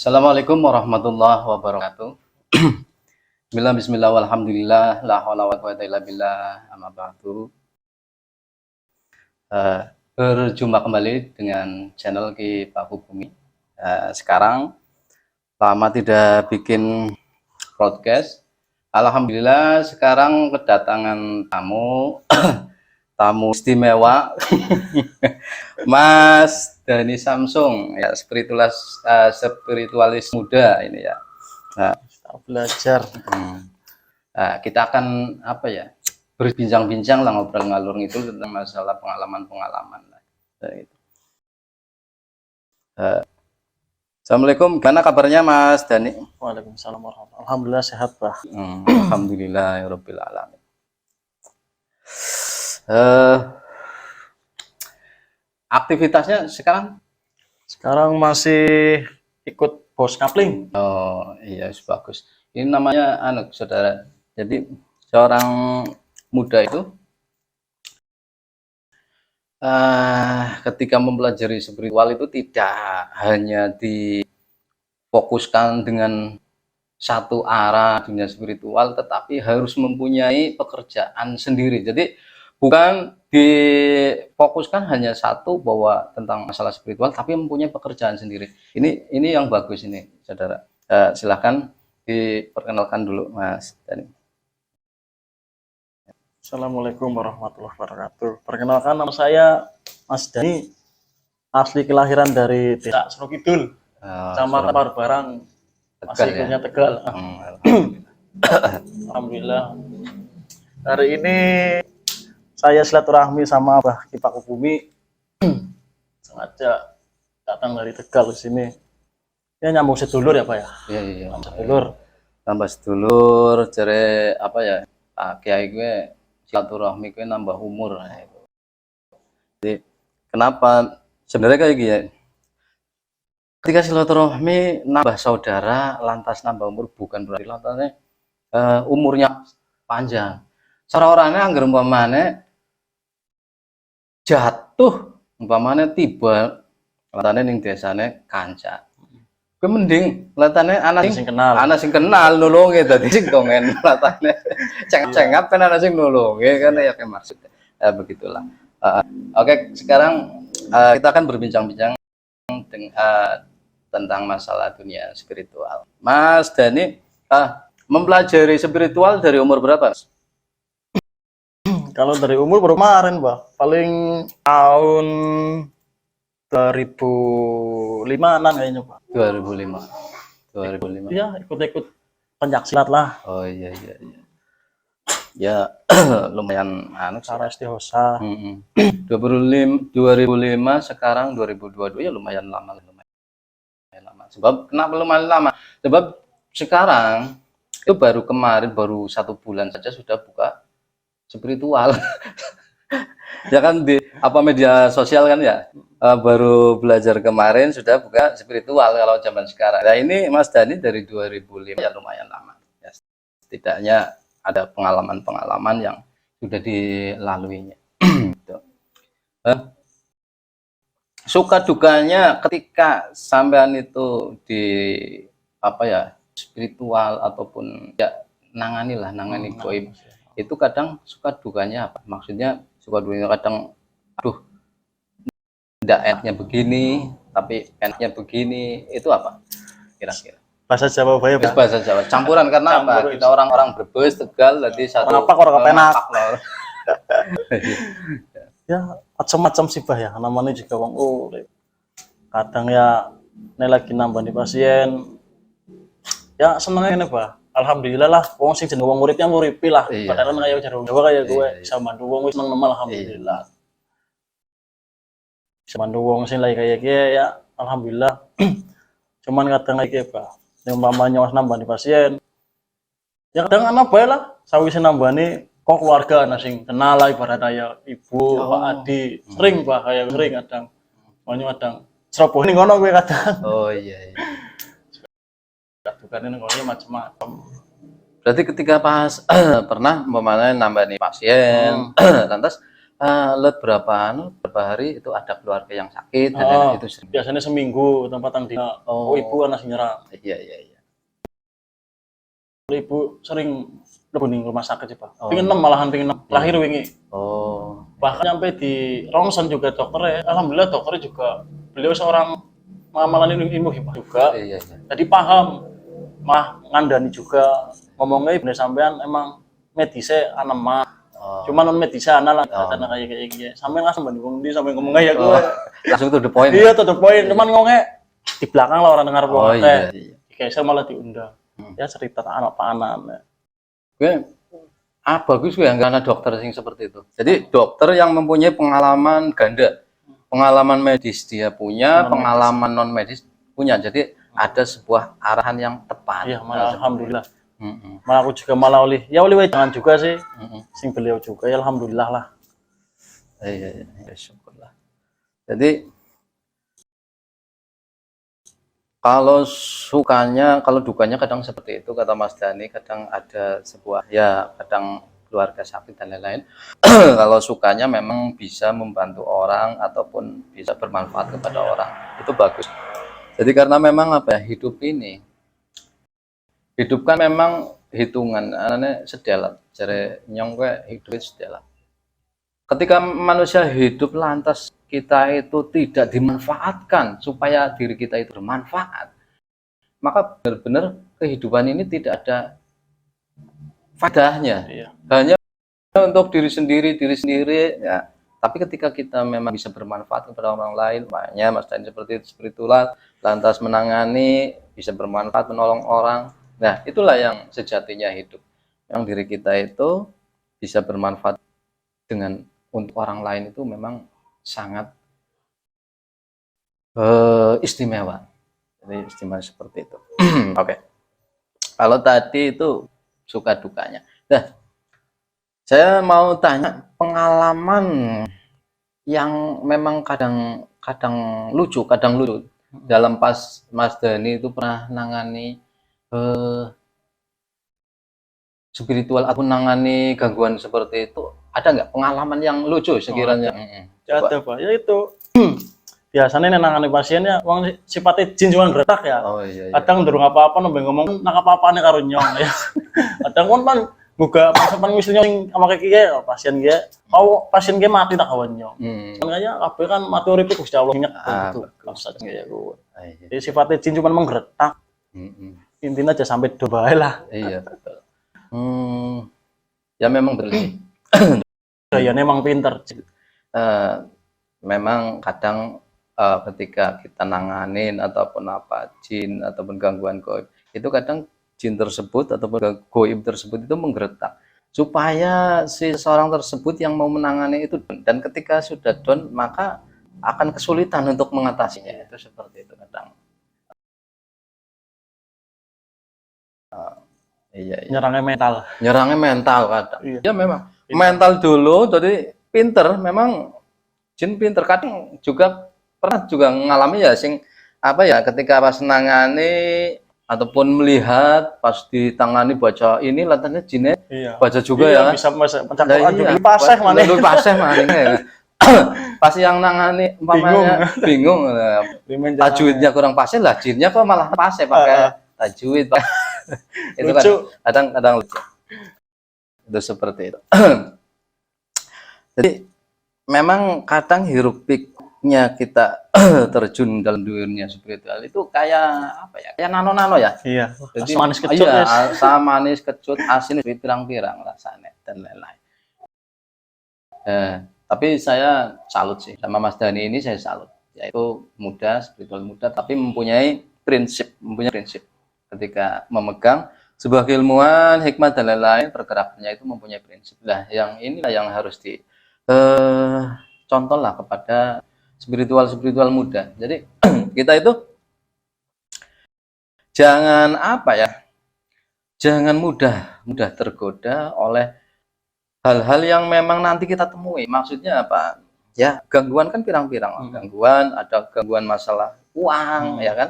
Assalamualaikum warahmatullahi wabarakatuh. Bismillah walhamdulillah la haula wala quwata illa billah amma ba'du. Berjumpa kembali dengan channel Ki Pak Bumi. Sekarang lama tidak bikin podcast. Alhamdulillah sekarang kedatangan tamu tamu istimewa Mas Dhani Samsung ya, spiritualis muda ini ya. Nah, Belajar. Nah, kita akan berbincang-bincang lah, ngobrol ngalur itu tentang masalah pengalaman-pengalaman lah. Gitu. Assalamualaikum, gimana kabarnya Mas Dhani? Waalaikumsalam warahmatullahi. Alhamdulillah sehat, Pak. Alhamdulillahirabbil alamin. Aktivitasnya sekarang masih ikut bos kapling. Oh iya, bagus. Ini namanya saudara. Jadi seorang muda itu ketika mempelajari spiritual itu tidak hanya difokuskan dengan satu arah dunia spiritual, tetapi harus mempunyai pekerjaan sendiri. Jadi bukan difokuskan hanya satu bahwa tentang masalah spiritual, tapi mempunyai pekerjaan sendiri. Ini yang bagus ini, saudara. Silahkan diperkenalkan dulu, Mas Dhani. Assalamualaikum warahmatullahi wabarakatuh. Perkenalkan, nama saya Mas Dhani, asli kelahiran dari Desa Surokidul, Kecamatan Parbarang, masih ikutnya ya? Tegal. Alhamdulillah. Hari ini saya silaturahmi sama Mbah Ki Pak Bumi. Sengaja datang dari Tegal ke sini. Ya nyambung sedulur ya Pak ya. Iya. Tambah sedulur, cere Pak Kiai gue silaturahmi gue nambah umur. Jadi kenapa sebenarnya kayak gini? Ketika silaturahmi nambah saudara, lantas nambah umur, bukan berarti lantasnya umurnya panjang. Orang-orangnya anggar umpamane jatuh, umpamane tiba latane ning desane kanca. Kuwi mending latane ana sing kenal nulunge dadi sing dongen latane. Cengap kan ana sing nulunge kan ya kayak maksud. Begitulah. Oke, sekarang kita akan berbincang-bincang tentang masalah dunia spiritual. Mas Dhani mempelajari spiritual dari umur berapa? Kalau dari umur baru kemarin, Mbak. Paling tahun 2005-an kayaknya, Pak. 2005. Iya, ikut-ikut pencaksilat lah. Oh iya. Ya lumayan cara istihosa. 2005 sekarang 2022 ya lumayan lama. Sebab kenapa lumayan lama? Sebab sekarang itu baru kemarin, baru 1 bulan saja sudah buka spiritual. Ya kan di media sosial kan ya, baru belajar kemarin sudah buka spiritual kalau zaman sekarang. Nah ini Mas Dhani dari 2005 ya lumayan lama. Ya, setidaknya ada pengalaman-pengalaman yang sudah dilaluinya. Suka dukanya ketika sampean itu di spiritual ataupun ya nangani goib itu kadang suka dukanya apa? Maksudnya suka dukanya kadang tidak enaknya begini tapi enaknya begini, itu apa kira-kira? Bahasa Jawa Bayu, Pak. Bahasa Jawa campuran karena apa? Kita orang-orang Brebes, Tegal, jadi satu apa kok kepenak. Ya macam-macam sih Bah ya, namanya juga wong kadang ya ini lagi nambah di pasien ya senengnya ini Bah, alhamdulillah lah wong sing jeneng wong muridnya nguripi lah. Padahal kayak jarang Jawa kayak gue bisa bantu wong wis seneng nemen alhamdulillah. Bisa bantu wong sing lagi kayak gue ya alhamdulillah. Cuman kadang lagi Bah yang umpamanya was nambah di pasien ya kadang apa ya lah sawise nambah nih kok keluarga sing kenal lah ibarat ya ibu, Pak Adi, sering Pak kayak sering kadang. Makanya kadang ceroboh ini ngono gue kadang. Oh iya. Bukan ini ngono macam-macam. Berarti ketika pas pernah nambah nih pasien, lantas lihat berapa beberapa hari itu ada keluarga yang sakit dan Oh, lain-lain, itu sering. biasanya seminggu tempatan dina. Oh. Oh, ibu anak nyerang. Iya, iya, iya. Ibu sering lebu ning rumah sakit sih, Pak. Oh, Pingin iya. 6 malahan pingin 6. Terakhir wingi. Oh, Bahkan sampai di rongsen juga dokternya. Alhamdulillah dokternya juga beliau seorang mengamalkan ilmu hikmah juga. iya, iya. Jadi paham, mah ngandani juga ngomongnya bener sampean emang medisnya anak mah. Oh. Cuma non medisa ana lah Oh. kata kayak gitu. Sampean langsung banding di sampai ngomong ya gue. Langsung to the point. Iya, to the point. Cuman ngomongnya di belakang lah orang dengar Oh, iya, iya. Kayak malah diundang. Ya cerita anak panan. Gue bagus gue karena dokter sing seperti itu. Jadi dokter yang mempunyai pengalaman ganda, pengalaman medis dia punya, pengalaman non medis punya. Jadi ada sebuah arahan yang tepat. Iya, malah alhamdulillah. Mm-mm. Malah aku juga malah oleh jangan juga sih. Mm-mm. Sing beliau juga ya alhamdulillah lah. Iya, iya, syukurlah. Jadi kalau sukanya, kalau dukanya kadang seperti itu kata Mas Dani, kadang ada sebuah ya kadang keluarga sakit dan lain-lain. Kalau sukanya memang bisa membantu orang ataupun bisa bermanfaat kepada orang, itu bagus. Jadi karena memang apa ya, hidup kan memang hitungan, anane sedalat, jare nyong kowe hidup sedalat. Ketika manusia hidup lantas kita itu tidak dimanfaatkan supaya diri kita itu bermanfaat, maka benar-benar kehidupan ini tidak ada faedahnya. Iya. Hanya untuk diri sendiri ya. Tapi ketika kita memang bisa bermanfaat kepada orang lain, makanya Mas Dani seperti itulah, lantas menangani, bisa bermanfaat, menolong orang. Nah, itulah yang sejatinya hidup. Yang diri kita itu bisa bermanfaat dengan untuk orang lain itu memang sangat istimewa. Jadi istimewa seperti itu. Oke. Kalau tadi itu suka dukanya. Nah, saya mau tanya pengalaman yang memang kadang lucu dalam pas Mas Dani itu pernah nangani spiritual atau nangani gangguan seperti itu, ada nggak pengalaman yang lucu sekiranya? Ada Pak, ya itu biasanya nenangani pasiennya uang sifatnya jin cuma geretak ya. Oh iya, iya. Kadang durung apa-apa nambah ngomong nak apa-apane karo nyong ya. Kadang kan buka pasapan wisnya sama kayak gini pasien gue mau pasien gue mati tak kawan nyong. Makanya kabeh kan mati uripe Gusti Allah nyek gitu. Maksud ya gue. Jadi sifatnya jin cuma menggeretak. Intinya aja sampai do bae lah. Iya, betul. Ya memang betul. Ya memang pinter. Memang kadang ketika kita nanganin ataupun apa jin ataupun gangguan goib, itu kadang jin tersebut ataupun goib tersebut itu menggeretak supaya si seseorang tersebut yang mau menangani itu down. Dan ketika sudah down maka akan kesulitan untuk mengatasinya. Itu seperti itu kadang. Iya. Nyerangnya mental kadang. Iya. Ya memang mental dulu, jadi pinter, memang jin pinter. Kadang juga pernah juga ngalami ya sing apa ya, ketika pas nangani ataupun melihat pas ditangani baca ini lantarnya jinnya baca juga ya kan? Bisa mencakup lebih paseh mana? Lebih paseh mana ya. Pas yang nangani umpamanya bingung tajwidnya kurang paseh lah, jinnya kok malah paseh pakai tajwid. Itu kan kadang lucu. Itu seperti itu. Jadi memang kadang hiruk pikuknya kita terjun dalam dunia spiritual itu kayak apa ya? Kayak nano-nano ya. Iya. Jadi manis kecut iya, asam manis kecut, asin pirang-pirang rasanya dan lain-lain. Tapi saya salut sih sama Mas Dani ini, saya salut. Yaitu muda, spiritual muda, tapi mempunyai prinsip. Ketika memegang sebuah keilmuan, hikmah dan lain-lain, pergerakannya itu mempunyai prinsip. Nah, yang inilah yang harus contoh lah kepada spiritual muda. Jadi kita itu jangan apa ya, jangan mudah tergoda oleh hal-hal yang memang nanti kita temui. Maksudnya apa? Ya gangguan kan pirang-pirang. Gangguan, ada gangguan masalah uang, ya kan?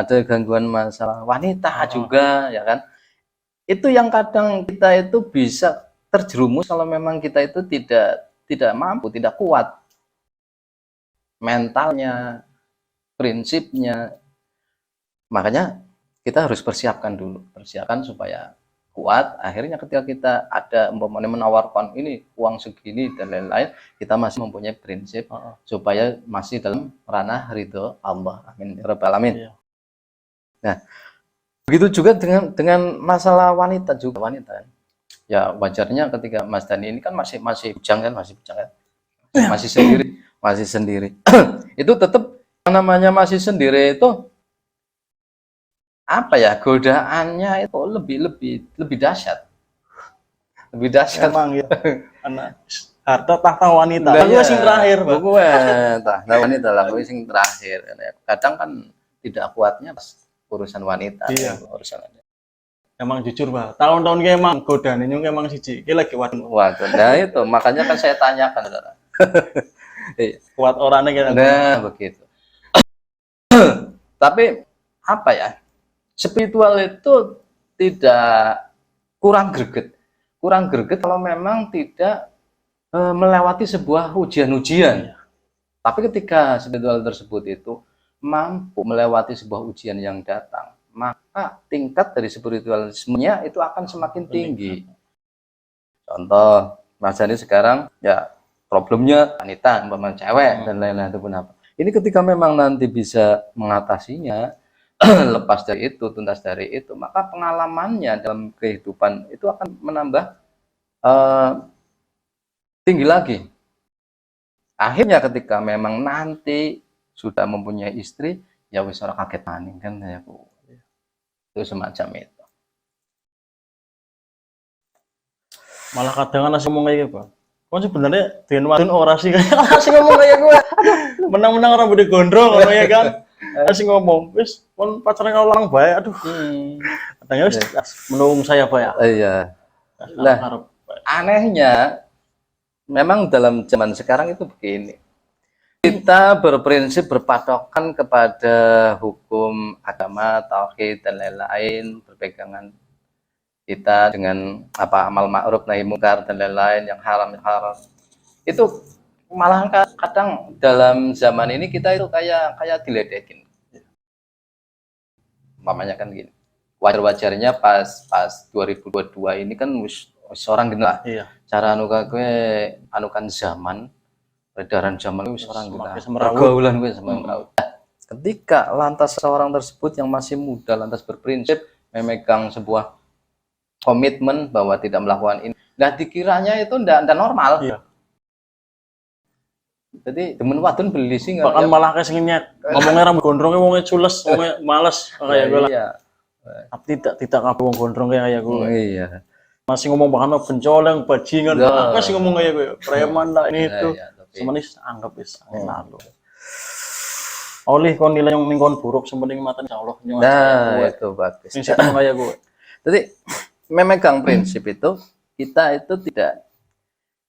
Ada gangguan masalah wanita juga, ya kan? Itu yang kadang kita itu bisa terjerumus kalau memang kita itu tidak mampu, tidak kuat mentalnya, prinsipnya. Makanya kita harus persiapkan dulu, persiapkan supaya kuat. Akhirnya ketika kita ada umpamanya menawarkan ini uang segini dan lain-lain, kita masih mempunyai prinsip supaya masih dalam ranah ridho Allah. Amin ya rabbal alamin. Iya. Nah, begitu juga dengan masalah wanita juga, wanita. Ya wajarnya ketika Mas Dani ini kan masih bujang kan, masih sendiri. Itu tetap yang namanya masih sendiri itu apa ya, godaannya itu lebih dahsyat. Lebih dahsyat. Emang ya. Anak harta tahta wanita. Nah, Aku ya, sing terakhir, Pak. Gue wanita lah, gue sing terakhir. Kadang kan tidak kuatnya pas urusan wanita. Iya. Urusan Emang jujur, Pak. Tahun-tahun ki emang godaan ini emang siji. Ki lagi kuat. waduh, nah itu makanya kan saya tanyakan, saudara. Kuat orangnya kita. Nah, begitu. Tapi apa ya? Spiritual itu tidak kurang greget. Kurang greget kalau memang tidak melewati sebuah ujian-ujian. Tapi ketika spiritual tersebut itu mampu melewati sebuah ujian yang datang, maka tingkat dari spiritualismenya itu akan semakin tinggi. Contoh, Mas Dani sekarang ya problemnya wanita, umpamanya cewek dan lain-lain ataupun apa. Ini ketika memang nanti bisa mengatasinya, lepas dari itu, tuntas dari itu, maka pengalamannya dalam kehidupan itu akan menambah tinggi lagi. Akhirnya ketika memang nanti sudah mempunyai istri, ya wis ora kaget maning kan ya Bu. Itu semacam itu. Malah kadang kan ngomong kayak gitu, Pak. Kok sebenarnya dengan wadon ora sih kayak asing ngomong kayak gue. Menang-menang orang bude gondrong ya kan. Asing ngomong, wis pun pacaran kalau lang bae, aduh. Katanya wis menung saya, Pak ya. Iya. Nah, anehnya memang dalam zaman sekarang itu begini. Kita berprinsip berpatokan kepada hukum agama, tauhid dan lain-lain, berpegangan kita dengan apa amal ma'ruf nahi mungkar dan lain-lain, yang haram itu malah kadang dalam zaman ini kita itu kayak diledekin. Mamanya kan gini, wajar-wajarnya pas 2022 ini kan seorang gini lah. Iya. Cara anukan zaman, peredaran zaman itu seorang gila. Pergaulan gue semeraut. Ketika lantas seorang tersebut yang masih muda lantas berprinsip memegang sebuah komitmen bahwa tidak melakukan ini, nah dikiranya itu ndak normal. Iya. Jadi demen wadon beli sing bahkan malah kayak senginya ngomongnya rambut gondrongnya ngomongnya cules, ngomongnya males kayak gue lah. Iya. Tapi tidak ngapa ngomong gondrong kayak gue. Iya. Masih ngomong bahkan pencoleng, bajingan, masih ngomong kayak gue, preman lah ini itu. Semanis anggap wis lalu. Oleh kon nilai yang mingkon buruk sementing mata insyaallah. Nah, itu bagus. Sing setan kayak gue. Jadi memegang prinsip itu kita itu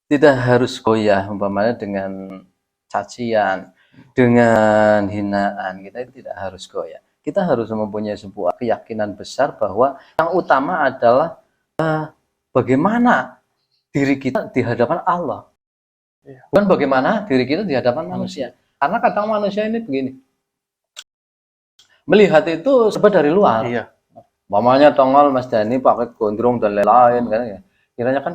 tidak harus goyah umpamanya dengan cacian, dengan hinaan, kita itu tidak harus goyah. Kita harus mempunyai sebuah keyakinan besar bahwa yang utama adalah bagaimana diri kita di hadapan Allah, bukan bagaimana diri kita di hadapan manusia. Karena kadang manusia ini begini, melihat itu serba dari luar. Iya. Mamanya tongol Mas Dani pakai gondrong dan lain-lain kan ya. Kiranya kan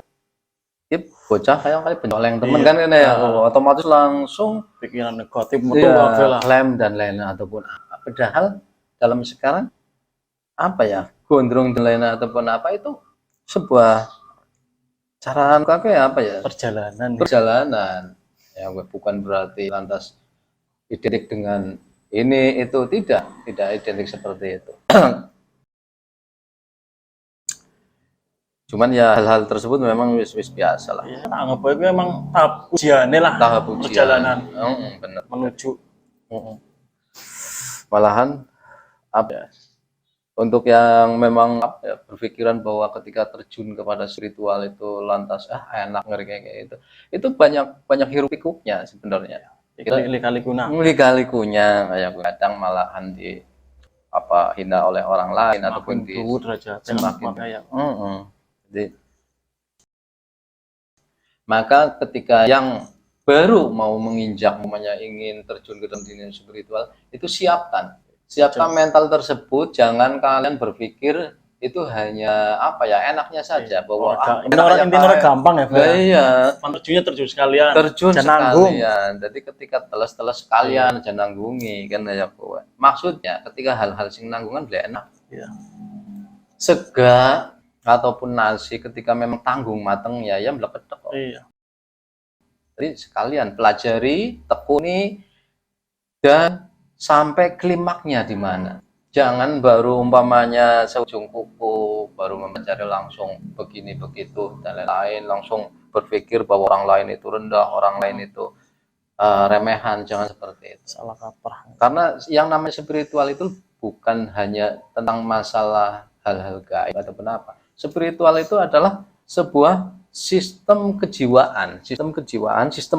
bocah kayak kali pencoleng temen kan ya, otomatis langsung pikiran negatif metu lah, klaim dan lain-lain ataupun apa. Padahal dalam sekarang apa ya, gondrong dan lain-lain ataupun apa itu sebuah cara kayak apa ya, perjalanan ya, bukan berarti lantas identik dengan ini itu, tidak identik seperti itu. Cuman ya hal-hal tersebut memang wis biasa lah. Ya, anggap aja memang tahap ujiannya lah, tahap ujian. Perjalanan bener. menuju. Malahan apa ya, untuk yang memang berpikiran bahwa ketika terjun kepada spiritual itu lantas enak ngeri kayak itu banyak hiruk pikuknya sebenarnya. Lika-likunya kayak kadang malahan di hina oleh orang lain ataupun di semakin Jadi, maka ketika yang baru mau menginjak namanya ingin terjun ke dalam dunia spiritual, itu siapkan mental tersebut. Jangan kalian berpikir itu hanya apa ya, enaknya saja bahwa ini orang intinya gampang ya, Pak. Iya, terjunnya terjun sekalian, terjun nanggung. sekalian. Jadi ketika teles-teles sekalian jangan nanggungi kan ya kowe. Maksudnya ketika hal-hal sing nanggungan beli enak. Iya. Sega ataupun nasi ketika memang tanggung mateng ya meleketek kok. Iya. Jadi sekalian pelajari, tekuni, dan sampai klimaknya di mana. Jangan baru umpamanya seujung kuku, baru mencari langsung begini begitu dan lain-lain, langsung berpikir bahwa orang lain itu rendah, orang lain itu remehan. Jangan seperti itu. Salah kaprah. Karena yang namanya spiritual itu bukan hanya tentang masalah hal-hal gaib ataupun apa. Spiritual itu adalah sebuah sistem kejiwaan, sistem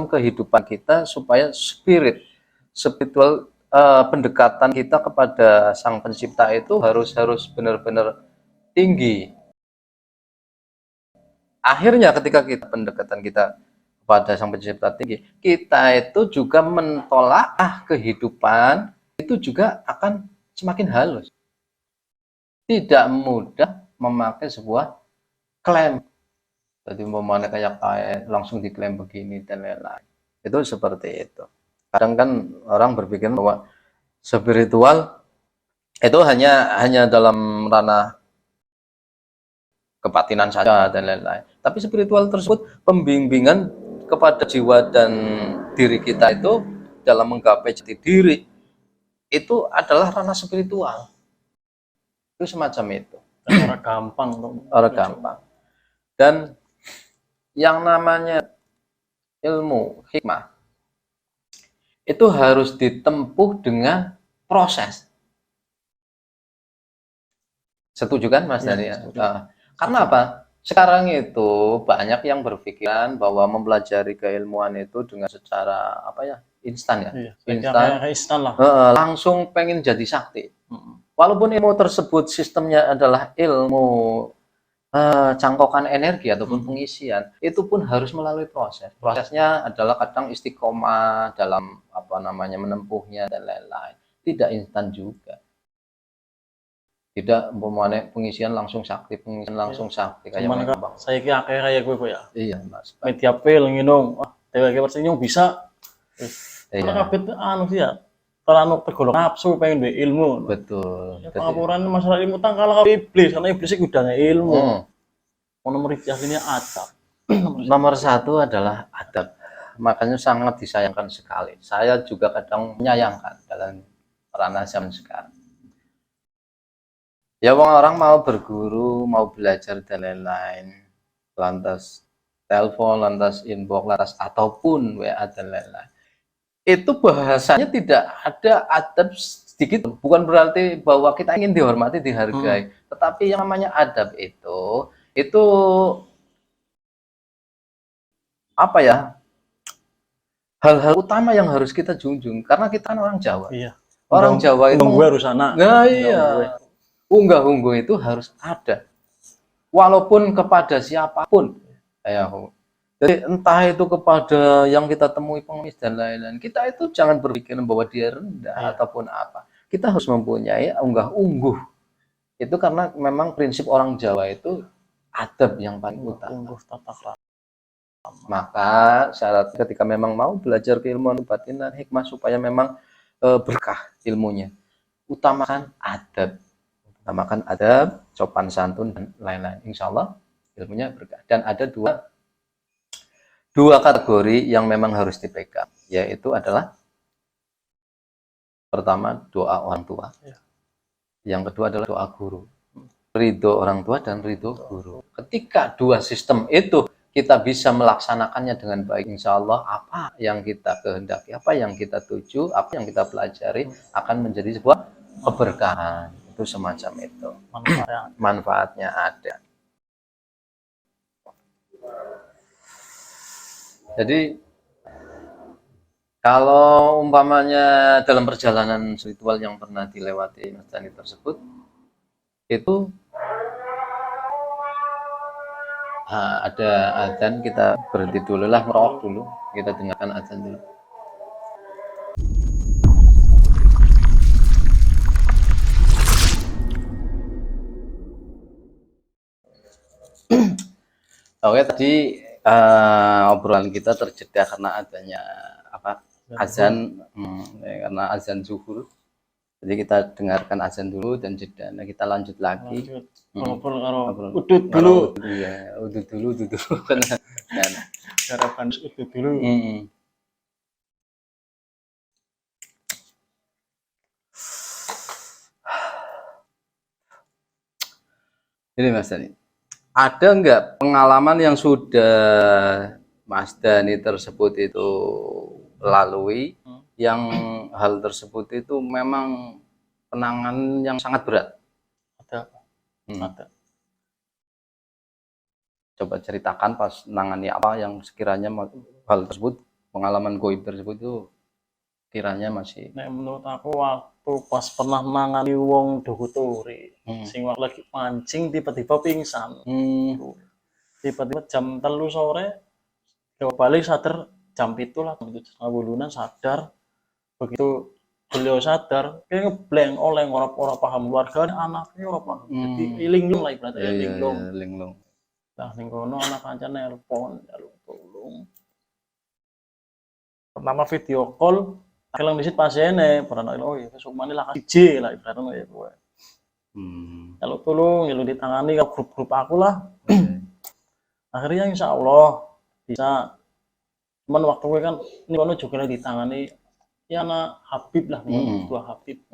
kehidupan kita supaya spiritual pendekatan kita kepada Sang Pencipta itu harus benar-benar tinggi. Akhirnya ketika pendekatan kita kepada Sang Pencipta tinggi, kita itu juga mentolaah kehidupan itu juga akan semakin halus. Tidak mudah memakai sebuah klaim. Jadi umpamanya kayak langsung diklaim begini dan lain-lain. Itu seperti itu. Kadang kan orang berpikir bahwa spiritual itu hanya dalam ranah kebatinan saja dan lain-lain. Tapi spiritual tersebut pembimbingan kepada jiwa dan diri kita itu dalam menggapai jati diri itu adalah ranah spiritual. Itu semacam itu. Orang gampang. Orang gampang. Dan yang namanya ilmu hikmah itu harus ditempuh dengan proses. Setuju kan Mas Dani? Karena apa? Sekarang itu banyak yang berpikiran bahwa mempelajari keilmuan itu dengan secara instan ya. Instan lah. Langsung pengen jadi sakti. Walaupun ilmu tersebut sistemnya adalah ilmu cangkokan energi ataupun pengisian, itu pun harus melalui proses. Prosesnya adalah kadang istiqomah dalam menempuhnya dan lain-lain. Tidak instan juga. Tidak umpamanya pengisian langsung sakti kayak Pak. Saya kira kayak gue ya. Iya, Mas. Media pil nginum, TWG persenyum bisa. Karena kabeh sih ya. Kalau tergolong nafsu pengen be ilmu. Betul. Ya, pengapuran masalah ilmu kalau iblis, karena iblis itu udah ilmu. Nomor ini adab. Nomor satu adalah adab. Makanya sangat disayangkan sekali. Saya juga kadang menyayangkan dalam ranah zaman sekarang. Ya orang mau berguru, mau belajar dan lain-lain, lantas telepon, lantas inbox, lantas ataupun WA dan lain-lain. Itu bahasanya tidak ada adab sedikit. Bukan berarti bahwa kita ingin dihormati, dihargai. Tetapi yang namanya adab itu apa ya? Hal-hal utama yang harus kita junjung. Karena kita kan orang Jawa. Iya. Orang Jawa itu harus anak. Nah iya. Unggah-ungguh itu harus ada. Walaupun kepada siapapun. Jadi entah itu kepada yang kita temui pengemis dan lain-lain, kita itu jangan berpikir bahwa dia rendah ataupun apa. Kita harus mempunyai unggah-ungguh. Itu karena memang prinsip orang Jawa itu adab yang paling utama. Maka syarat ketika memang mau belajar keilmuan batinan hikmah supaya memang berkah ilmunya, utamakan adab. Sopan santun dan lain-lain. Insya Allah ilmunya berkah. Dan ada dua kategori yang memang harus dipegang, yaitu adalah pertama doa orang tua, yang kedua adalah doa guru. Ridho orang tua dan ridho guru. Ketika dua sistem itu kita bisa melaksanakannya dengan baik, insya Allah apa yang kita kehendaki, apa yang kita tuju, apa yang kita pelajari akan menjadi sebuah keberkahan. Itu semacam itu. Manfaatnya ada. Jadi kalau umpamanya dalam perjalanan spiritual yang pernah dilewati Mas Dani tersebut, itu ada azan, kita berhenti dulu lah, ngerokok dulu, kita dengarkan azan dulu. Oke, tadi obrolan kita terjeda karena adanya apa azan, karena azan zuhur. Jadi kita dengarkan azan dulu dan jeda. Nah, kita lanjut lagi. Ngobrol karo udut dulu. Iya, udut dulu kan. Harapan udut dulu. Ini Mas Dani, ada nggak pengalaman yang sudah Mas Dani tersebut itu lalui, yang hal tersebut itu memang penanganan yang sangat berat? Ada. Ada. Coba ceritakan pas nangani apa yang sekiranya hal tersebut, pengalaman goib tersebut itu kiranya masih. Nek menurut aku waktu pas pernah nangani wong dokuturi, sing waktu lagi mancing tiba-tiba pingsan. Tiba-tiba jam 3 sore, balik sadar jam 7 lah, jam 7.30 sadar. Begitu beliau sadar, kayak ngeblank oleh orang paham keluarga, anaknya orang paham. Jadi linglung lah ibaratnya, linglung. Nah, ning kono anak kancane nelpon, tolong. Pertama video call, akhirnya visit pasiennya, pernah oh ya besok mana lah siji lah ibaratnya ya gue. Kalau tolong, ya ditangani ke grup-grup aku lah. Akhirnya insya Allah bisa. Cuman waktu gue kan ini kono juga ditangani ya anak Habib lah, dua Habib.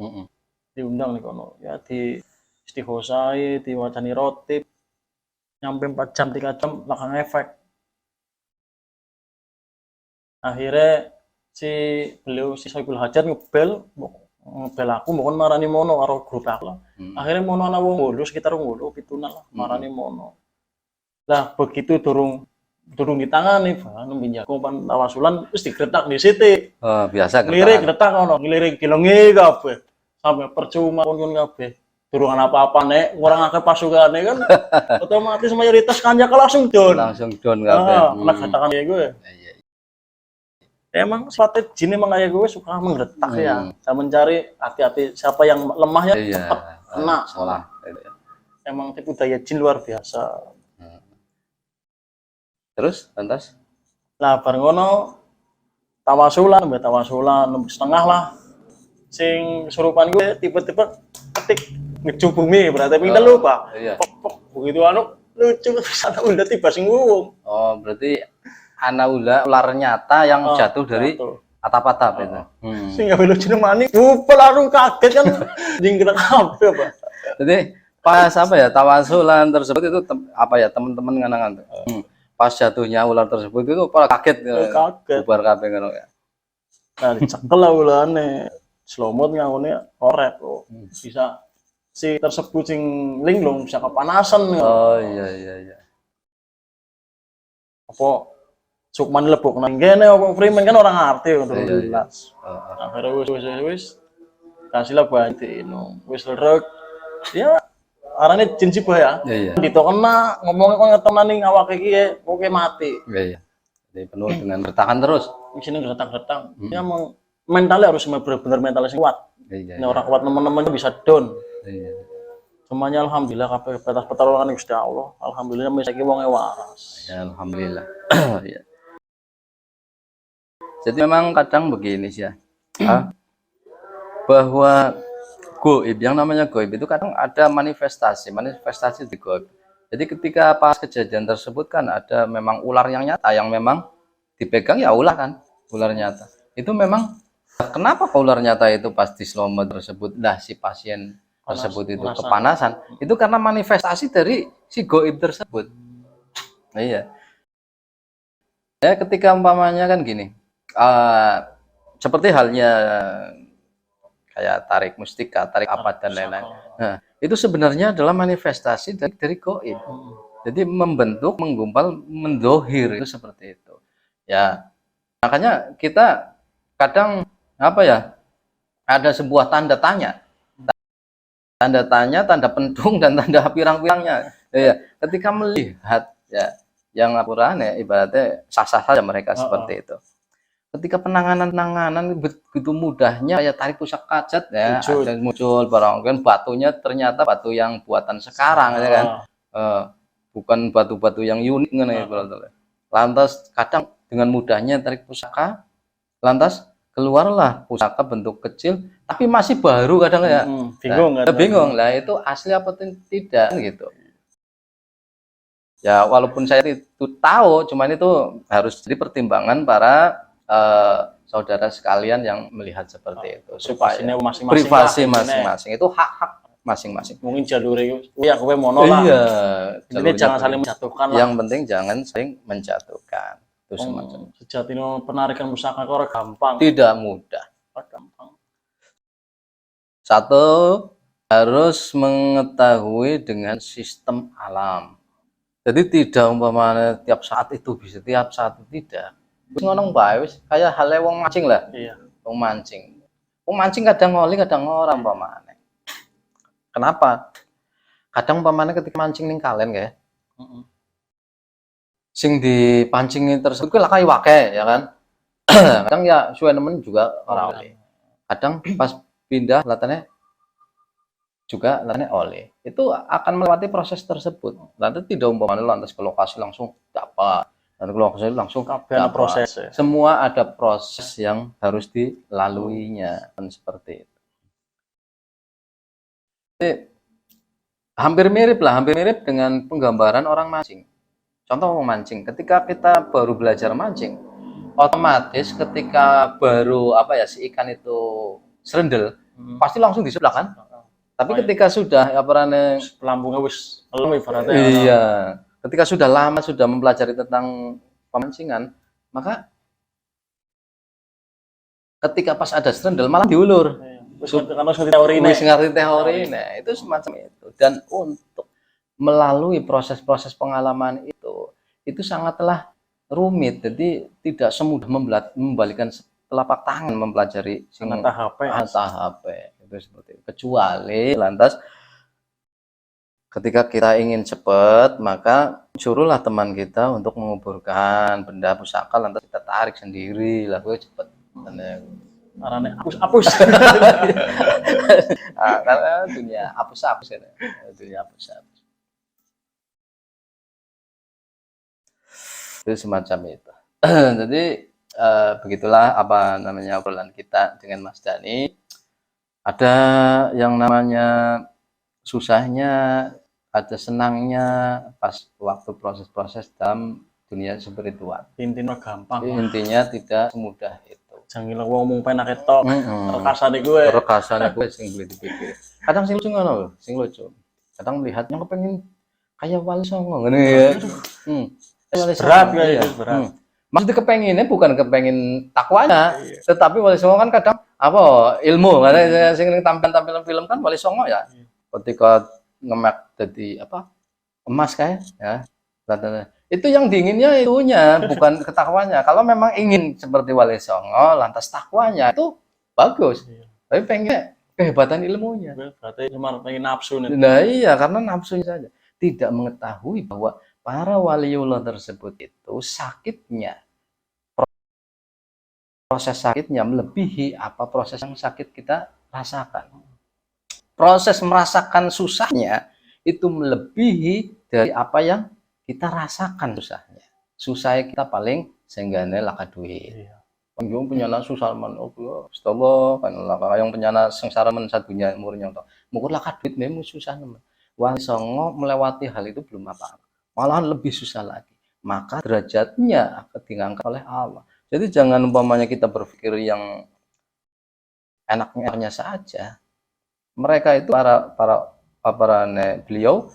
Diundang nih kono, ya di istighosai, diwacani rotib. Nyampe 4 jam 3 jam belakang efek. Akhirnya beliau si Soebul Hajat ngebel aku mohon marani mono karo grup aku lah. Akhirnya mono ana wong 8 sekitar 8 pituna lah marani mono. Lah begitu durung ditangani Pak nembe kumpan tawasulan wis digretak di siti. Oh, biasa ngelirik gretak ono, ngelirik gelenge kabeh. Sampai percuma kon kabeh. Durung apa-apa nek ngurang akeh pasukane kan otomatis mayoritas kanjaka langsung down kabeh. Lah katakan ya gue. Emang suatu jin emang kayak gue suka menggetak ya. Saya mencari hati-hati siapa yang lemah ya cepat kena salah. Emang tipu daya jin luar biasa. Terus lantas? Lah bareng ngono tawasulan setengah lah. Sing surupan gue tiba-tiba ketik ngeju bumi berarti pindah lupa. Iya. Begitu lucu sana udah tiba sing ngomong. Oh, berarti ana ular nyata yang jatuh dari atap-atap itu. Sing gawe lucu nemani, langsung kaget kan jingkrak kabeh, Pak. Jadi pas apa ya tawasulan tersebut itu apa ya teman-teman nganangan. Pas jatuhnya ular tersebut itu pada kaget. Bubar kabeh ngono ya. Nah, dicekel lah ulane. Slomot ngangone korek kok. Bisa si tersebut sing linglung bisa kepanasan. Oh iya. Apa Sukman lebok nang kene apa Freeman kan orang ngerti untuk jelas. Akhirnya wis kasihlah bantu wis lerek. Ya arane jin sibah ya. Dito kena ngomongnya kok ngetenan ning awake iki oke mati. Iya. Jadi penuh dengan gertakan terus. Di sini gertak-gertak. Ya emang mentalnya harus benar-benar mentalnya kuat. Ini orang kuat teman-teman bisa down. Semuanya alhamdulillah kabeh batas pertolongan Gusti Allah. Alhamdulillah misake wonge waras. Ya alhamdulillah. Ya. Jadi memang kadang begini sih ya. Bahwa goib, yang namanya goib itu kadang ada manifestasi di goib. Jadi ketika pas kejadian tersebut kan ada memang ular yang nyata yang memang dipegang ya ular kan, ular nyata. Itu memang kenapa ular nyata itu pas di sloma tersebut si pasien tersebut itu kepanasan, itu karena manifestasi dari si goib tersebut. Iya. Ya ketika umpamanya kan gini, seperti halnya kayak tarik mustika, tarik apa dan lain-lain. Nah, itu sebenarnya adalah manifestasi dari goib. Jadi membentuk, menggumpal, mendohir itu seperti itu. Ya, makanya kita kadang apa ya? Ada sebuah tanda tanya, tanda pentung dan tanda pirang-pirangnya. Ya, ketika melihat ya yang laporannya ibaratnya sah-sah saja mereka seperti itu. Ketika penanganan begitu mudahnya kayak tarik pusaka cat ya, ada muncul barang batunya ternyata batu yang buatan sekarang ya kan. Bukan batu-batu yang unik nih. Lantas kadang dengan mudahnya tarik pusaka, lantas keluarlah pusaka bentuk kecil tapi masih baru kadang ya. Bingung lah itu asli apa tidak gitu. Ya walaupun saya itu tahu, cuman itu harus jadi pertimbangan para saudara sekalian yang melihat seperti itu supaya privasi masing-masing itu hak-hak masing-masing. Mungkin jalur itu ya kowe mono lah. Iya, jadi jangan saling menjatuhkan lah. Yang penting jangan saling menjatuhkan. Itu semacam. Sejatinya penarikan pusaka kok gampang. Tidak mudah. Gampang. Satu, harus mengetahui dengan sistem alam. Jadi tidak umpamanya tiap saat itu bisa, tiap saat itu tidak. Ngono bae wis kaya hale wong mancing lah. Iya. Wong mancing. Wong mancing kadang ngoli, kadang ora umpamane. Kenapa? Kadang umpamane ketika mancing ning kalen kae. Sing dipancingi tersebut kuwi lakai wake ya kan. Kadang ya suwe nemen juga ora oleh. Kadang pas pindah latane juga latane oleh. Itu akan melewati proses tersebut. Nanti tidak umpamane lantas ke lokasi langsung dapat. Dan kalau saya langsung proses ya. Semua ada proses yang harus dilaluinya dan seperti itu. Jadi, hampir mirip dengan penggambaran orang mancing. Contoh mancing, ketika kita baru belajar mancing, otomatis ketika baru si ikan itu serendel, pasti langsung di sebelah kan. Tapi ketika sudah pelampungnya wis ibaratnya. Iya. Ketika sudah lama sudah mempelajari tentang pemancingan, maka ketika pas ada serendel malah diulur. Wis ngerti teori nah, itu semacam itu. Dan untuk melalui proses-proses pengalaman itu sangatlah rumit. Jadi tidak semudah membalikan telapak tangan mempelajari tahap itu seperti itu. Kecuali lantas ketika kita ingin cepat, maka suruhlah teman kita untuk menguburkan benda pusaka, lantas kita tarik sendiri, lah gue cepat. Karena hapus. Karena dunia hapus ya, dunia hapus. Itu semacam itu. Jadi begitulah obrolan kita dengan Mas Dani. Ada yang namanya susahnya, ada senangnya pas waktu proses-proses dalam dunia spiritual. Intinya gampang. Intinya tidak semudah itu. Jangan ngomong penak ketok. Rekasane gue sing boleh dipikir. Kadang sing lucu ngono, sing lucu. Kadang melihatnya kepengen kayak Wali Songo ngene ya. Berat ya, berat. Maksudnya kepenginnya bukan kepengin takwanya, tetapi Wali Songo kan kadang ilmu. Karena sing tampilan film kan Wali Songo ya. Ketika ngemek jadi emas kayak ya itu yang diinginnya itunya bukan ketakwanya. Kalau memang ingin seperti Wali Songo lantas takwanya itu bagus, tapi pengen kehebatan ilmunya. Berarti cuma pengen nafsu nih. Nah iya, karena nafsunya saja, tidak mengetahui bahwa para waliullah tersebut itu sakitnya, proses sakitnya melebihi apa proses yang sakit kita rasakan. Proses merasakan susahnya itu melebihi dari apa yang kita rasakan susahnya. Susahnya kita paling senggane laka duit. Yang punya susah man astagfirullah kan yang punya sengsara men sadunya umurnya to. Mukur laka duit memang susah nemen. Wali Songo melewati hal itu belum apa-apa. Malahan lebih susah lagi. Maka derajatnya akan diangkat oleh Allah. Jadi jangan umpamanya kita berpikir yang enaknya saja. Mereka itu beliau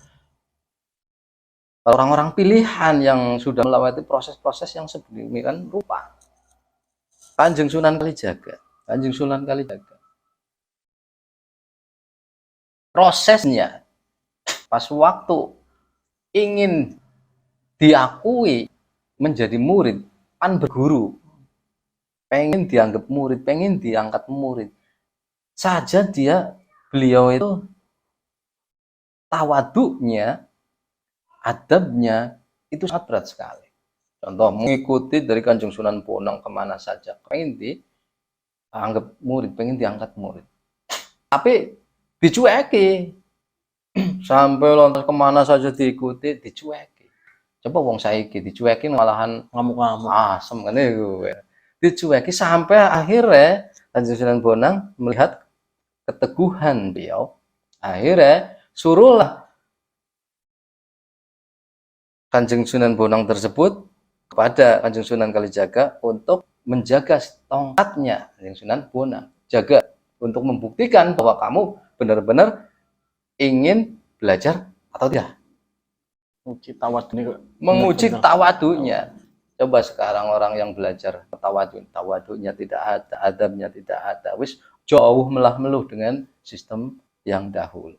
orang-orang pilihan yang sudah melewati proses-proses yang sedemikian rupa. Kanjeng Sunan Kalijaga. Prosesnya pas waktu ingin diakui menjadi murid, kan berguru, pengen dianggap murid, pengen diangkat murid, saja beliau itu tawaduknya, adabnya itu sangat berat sekali. Contoh, mengikuti dari Kanjeng Sunan Bonang kemana saja, pengen dianggap murid, pengen diangkat murid. Tapi dicueki, sampai lontar kemana saja diikuti, dicueki. Coba wong saiki dicueki malahan ngamuk-ngamuk. asem kan itu. Dicueki sampai akhirnya Kanjeng Sunan Bonang melihat keteguhan beliau. Akhirnya suruhlah Kanjeng Sunan Bonang tersebut kepada Kanjeng Sunan Kalijaga untuk menjaga tongkatnya Kanjeng Sunan Bonang. Jaga untuk membuktikan bahwa kamu benar-benar ingin belajar atau tidak. Menguji tawadunya. Coba sekarang orang yang belajar tawadunya tidak ada, adabnya tidak ada. Wis jauh melah-meluh dengan sistem yang dahulu.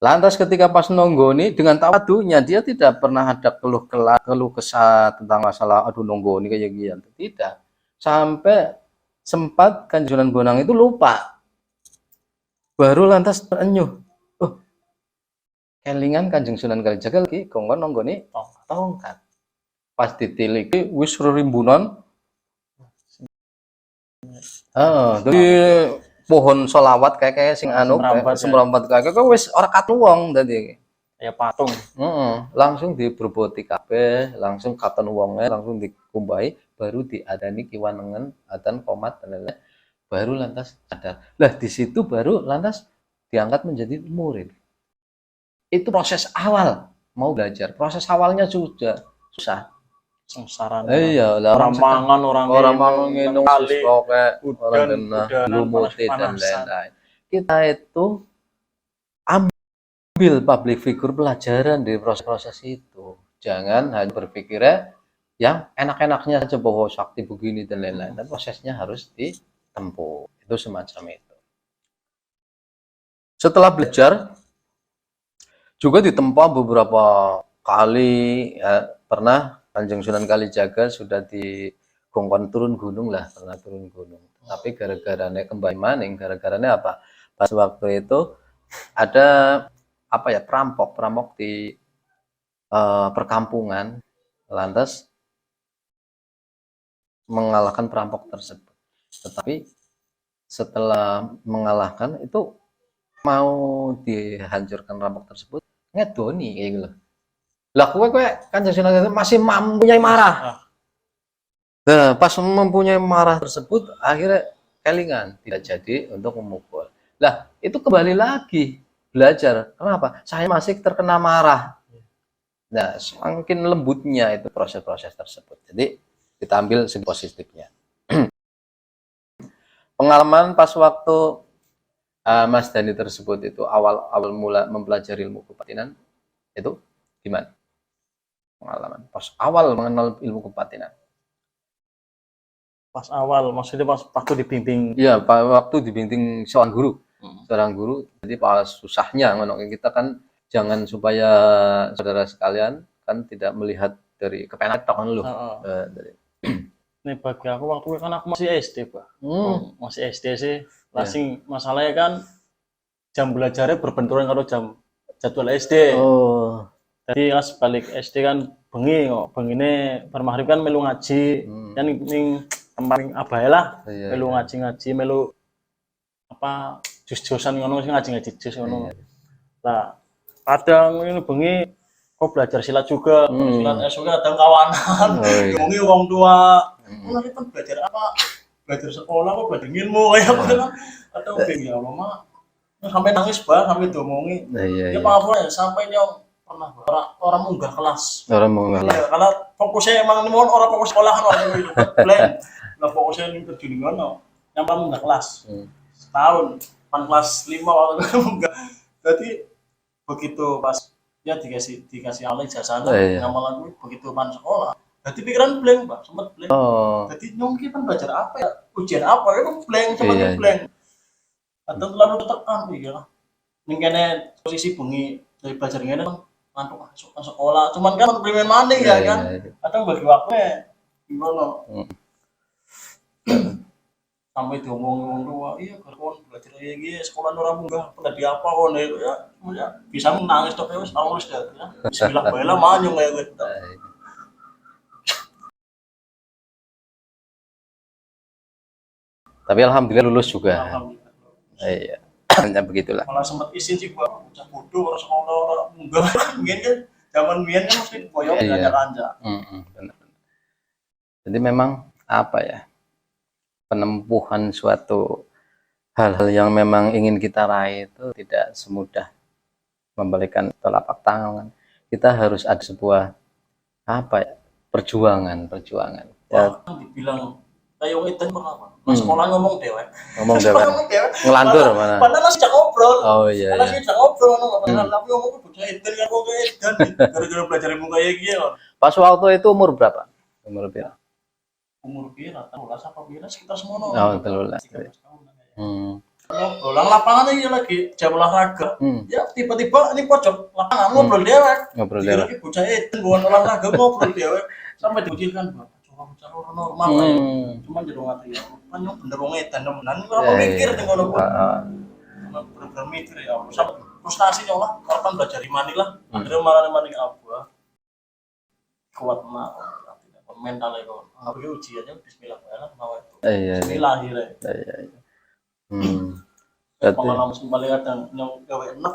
Lantas ketika pas nonggoni dengan tawadunya, dia tidak pernah ada keluh kesah tentang masalah aduh nonggoni kayak gitu. Tidak. Sampai sempat Kanjeng Sunan Bonang itu lupa. Baru lantas terenyuh. Oh, kelingan Kanjeng Sunan Kalijaga lagi kongkon nonggoni tongkat. Pas ditiliki wis rimbunan. Dari pohon solawat kayak sing anu semrambat kayak wis ora katon wong dadi ya patung. Langsung diberboti kabeh, langsung katon wonge, langsung dikumbahi, baru diadani kiwanengen, adzan qomat dan lain-lain. Baru lantas sadar. Lah di situ baru lantas diangkat menjadi murid. Itu proses awal mau belajar. Proses awalnya sudah susah. Sengsara. Iya, orang mangan orang minum kali orang kena lumutin dan panas-panasan. lain-lain. Kita itu ambil public figure pelajaran di proses-proses itu. Jangan hanya berpikirnya yang enak-enaknya saja bahwa sakti begini dan lain-lain. Dan prosesnya harus ditempuh. Itu semacam itu. Setelah belajar juga ditempa beberapa kali ya, pernah Kanjeng Sunan Kalijaga sudah digongkon turun gunung lah, pernah turun gunung. Tapi gara-garanya kembali maning, gara-garanya apa? Pas waktu itu ada apa ya, perampok di perkampungan, lantas mengalahkan perampok tersebut. Tetapi setelah mengalahkan itu mau dihancurkan perampok tersebut, ngedoni kayak gitu. Lah kowe Kanjeng Sunan masih mempunyai marah. Nah, pas mempunyai marah tersebut akhirnya kelingan tidak jadi untuk memukul. Lah, itu kembali lagi belajar. Kenapa? Saya masih terkena marah. Nah, semakin lembutnya itu proses-proses tersebut. Jadi kita ambil segi positifnya. Pengalaman pas waktu Mas Dani tersebut itu awal mula mempelajari ilmu kebatinan itu gimana? Pengalaman pas awal mengenal ilmu kebatinan. Pas awal maksudnya pas waktu dibimbing. Iya, waktu dibimbing seorang guru. Seorang guru. Jadi pas susahnya ngono kita kan jangan supaya saudara sekalian kan tidak melihat dari kepenak kan lu. Nih bagi aku waktu kan aku masih SD, Pak. Masih SD sih. Lasing masalahnya kan jam belajarnya berbenturan kalau jam jadwal SD. Oh. Jadi pas balik SD kan bengi kok. Bengine bermaghrib kan melu ngaji. Kan ning tempat abahe lah. Melu ngaji-ngaji, melu apa jus-jusan ngono sing ngaji-ngaji jus ngono. Lah kadang ini bengi kok belajar silat juga. Silat esuk ada kawanan. Bengi wong tua. Mulai kan belajar apa? Belajar sekolah kok belajar ilmu kayak apa kan? Atau bengi ya Allah sampai nangis banget sampai domongi. Ya maaf ya sampai nyong pernah orang munggah kelas. Orang munggah. Ya, karena fokusnya emang mohon orang fokus sekolah kan orang itu plan. Nah fokusnya ini terjun ngono. Yang munggah kelas. Setahun pan kelas 5 waktu munggah. Jadi begitu pas ya dikasih alih jasana ngamalan begitu pan sekolah. Jadi pikiran blank, Pak, sempat blank. Jadi nyong kan belajar apa ya? Ujian apa? Itu blank, sempat blank. Atau terlalu tertekan ya. Ning kene posisi bengi dari belajar ngene kan ngantuk masuk sekolah. Cuman kan primen maning ya kan. Atau bagi waktunya gimana? sampai diomongin orang tua, iya kon belajar kayak gini sekolah orang munggah pada di apa kon ya bisa nangis tuh wis nangis dah ya bismillah bae lah manyung kayak gitu. Tapi alhamdulillah lulus juga. Alhamdulillah. Iya. Ya begitulah. Malah sempat izin sih gua bocah bodoh orang sekolah orang munggah mungkin kan zaman biyen kan mesti boyong Iya. kanca-kanca. Benar. Jadi memang apa ya, penempuhan suatu hal-hal yang memang ingin kita raih itu tidak semudah membalikan telapak tangan. Kita harus ada sebuah apa ya, perjuangan ya. Bahkan dibilang kayak wong itu pernah apa? Mas sekolah ngomong dewek. Ngomong dewek. Ngelantur mana? Padahal masih jak ngobrol. Oh iya. Padahal masih jak ngobrol ngono tapi ngomong bocah itu kan kok edan gara-gara belajar ilmu kayak gini loh. Pas waktu itu umur berapa? Umur berapa? Umur pira? 13 apa pira sekitar semono. Oh, 13. Ngobrol lapangan ini lagi jam olahraga. Ya tiba-tiba ini pojok lapangan ngobrol dewek. Ngobrol Dikira dewek. ki bocah edan bukan olahraga ngobrol dewek sampai diucilkan cara normal lah ya. Cuman jadi ngerti ya. Kan yang bener wong edan temenan ora mikir ning ngono kuwi. Bener-bener mikir ya. Sampai frustasi nyolah kapan belajar di Manila. Akhirnya malah maning apa. Kuat mah mental itu. Ngapain ujiannya bismillah ya mau itu. Iya. Bismillah akhirnya. Iya. Pengalaman sembali kadang yang gawe enak.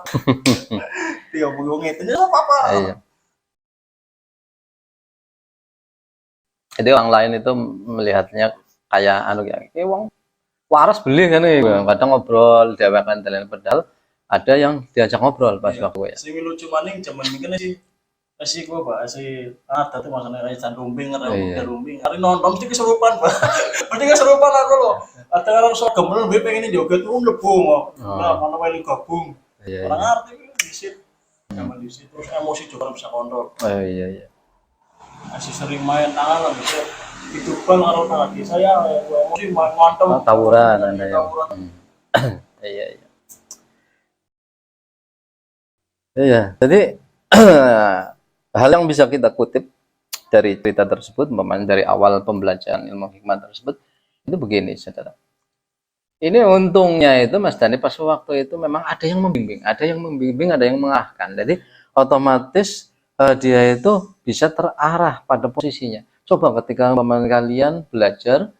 Dia wong itu ya apa-apa. Iya. Jadi orang lain itu melihatnya kayak anu ya, wong waras beli kan nih, kadang ngobrol dewekan dan padahal ada yang diajak ngobrol pas waktu ya. Sing lucu maning jaman iki sih gua Pak, si ada tuh masalah kayak candumbing atau rumbing. Hari nonton mesti kesurupan, Pak. Mesti kesurupan aku loh. Ada orang sok gemel lebih pengen joget tuh mlebu mau. Nah, mana wae gabung. Orang arti disit. Zaman disit terus emosi juga bisa kontrol. Oh iya. Masih sering main tangan lah gitu. Hidupkan karo lagi saya emosi mantem. Tawuran Anda ya. Iya. Iya, jadi hal yang bisa kita kutip dari cerita tersebut, dari awal pembelajaran ilmu hikmah tersebut, itu begini, saudara. Ini untungnya itu Mas Dani pas waktu itu memang ada yang membimbing, ada yang mengarahkan. Jadi otomatis dia itu bisa terarah pada posisinya. Coba ketika kalian belajar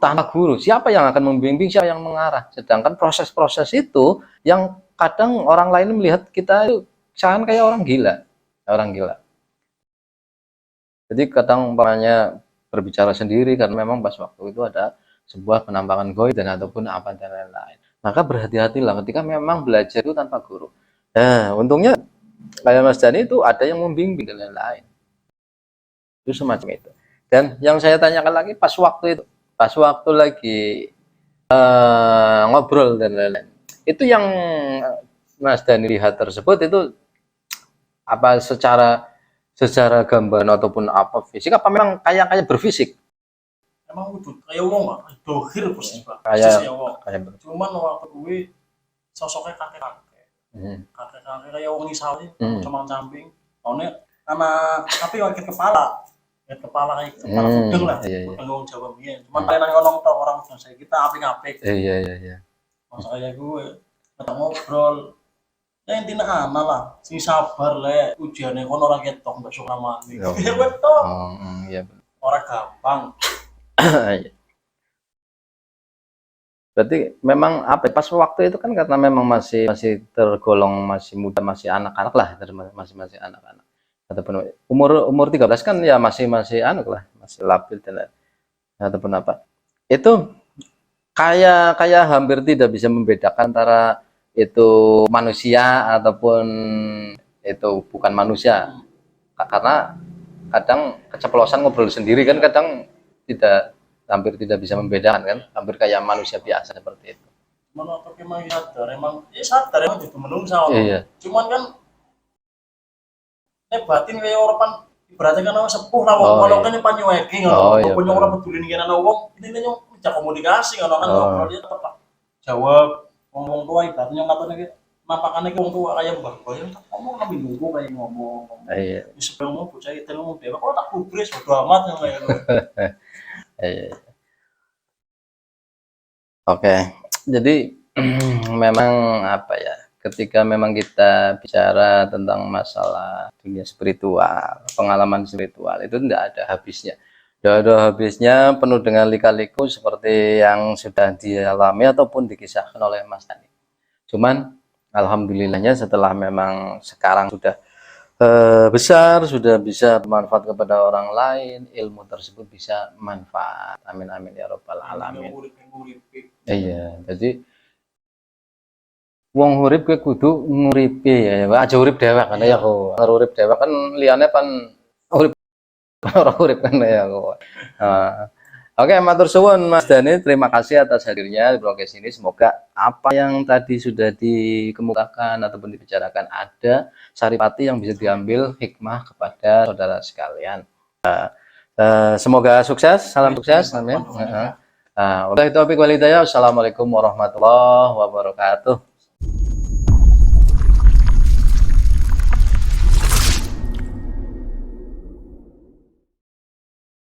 tanpa guru, siapa yang akan membimbing, siapa yang mengarah? Sedangkan proses-proses itu yang kadang orang lain melihat kita itu jangan kayak orang gila. Jadi kadang umpamanya berbicara sendiri karena memang pas waktu itu ada sebuah penampakan goib dan ataupun apa dan lain-lain. Maka berhati-hatilah ketika memang belajar itu tanpa guru. Nah, untungnya kayak Mas Dani itu ada yang membimbing dan lain-lain. Itu semacam itu. Dan yang saya tanyakan lagi pas waktu lagi ngobrol dan lain-lain. Itu yang Mas Dani lihat tersebut itu apa secara gambaran ataupun apa fisik apa memang kayak berfisik? Emang wujud kayak wong Pak, dohir persis Pak. Kayak cuman waktu kuwi sosoknya kakek-kakek. Kakek-kakek kayak wong isale, cuma camping. One anak tapi wakil kepala kayak kepala fudeng lah. Wong Jawa biyen. Cuman paling ngomong tok orang saya kita apik-apik. Iya. Masa kayak gue ngobrol. Ya intinya anak lah, sing sabar le ujiannya kon ora ketok mbak Sukamani. Ya betul. Iya. Ora gampang. Berarti memang apa? Pas waktu itu kan karena memang masih tergolong masih muda, masih anak-anak lah, masih anak-anak. Ataupun umur 13 kan ya masih anak lah, masih labil dan ataupun apa. Itu kayak hampir tidak bisa membedakan antara itu manusia ataupun itu bukan manusia, karena kadang keceplosan ngobrol sendiri kan kadang hampir tidak bisa membedakan kan, hampir kayak manusia biasa seperti itu. Cuman waktu emang sadar emang itu menungsa. Iya. Cuman kan batin kayak orang berarti kan sepuh lah kalau kan panyuweki ngono punya orang peduli dengan anak wong ini nyong bisa komunikasi ngono kan ngobrol dia tetap jawab ngomong tua ibaratnya katanya gitu nampakannya ke wong tua kayak mbah yang tak ngomong kami nunggu kayak ngomong iya sebelum mau bocah itu ngomong dewa kok tak kubris bodo amat yang kayak gitu. Iya Oke, jadi memang apa ya? Ketika memang kita bicara tentang masalah dunia spiritual, pengalaman spiritual itu tidak ada habisnya. Tidak ada habisnya, penuh dengan lika-liku seperti yang sudah dialami ataupun dikisahkan oleh Mas Dani. Cuman alhamdulillahnya setelah memang sekarang sudah besar, sudah bisa bermanfaat kepada orang lain, ilmu tersebut bisa manfaat. Amin amin ya robbal alamin. Iya, jadi wong urip kuwi kudu nguripi ya, aja urip dewek kan ya kok. Urip dewek kan liyane pan urip ora urip kan ya kok. Nah, oke, matur suwun Mas Dani, terima kasih atas hadirnya di podcast ini. Semoga apa yang tadi sudah dikemukakan ataupun dibicarakan ada saripati yang bisa diambil hikmah kepada saudara sekalian. Semoga sukses, salam sukses, amin. Wabillahi taufiq wal hidayah. Assalamualaikum warahmatullahi wabarakatuh.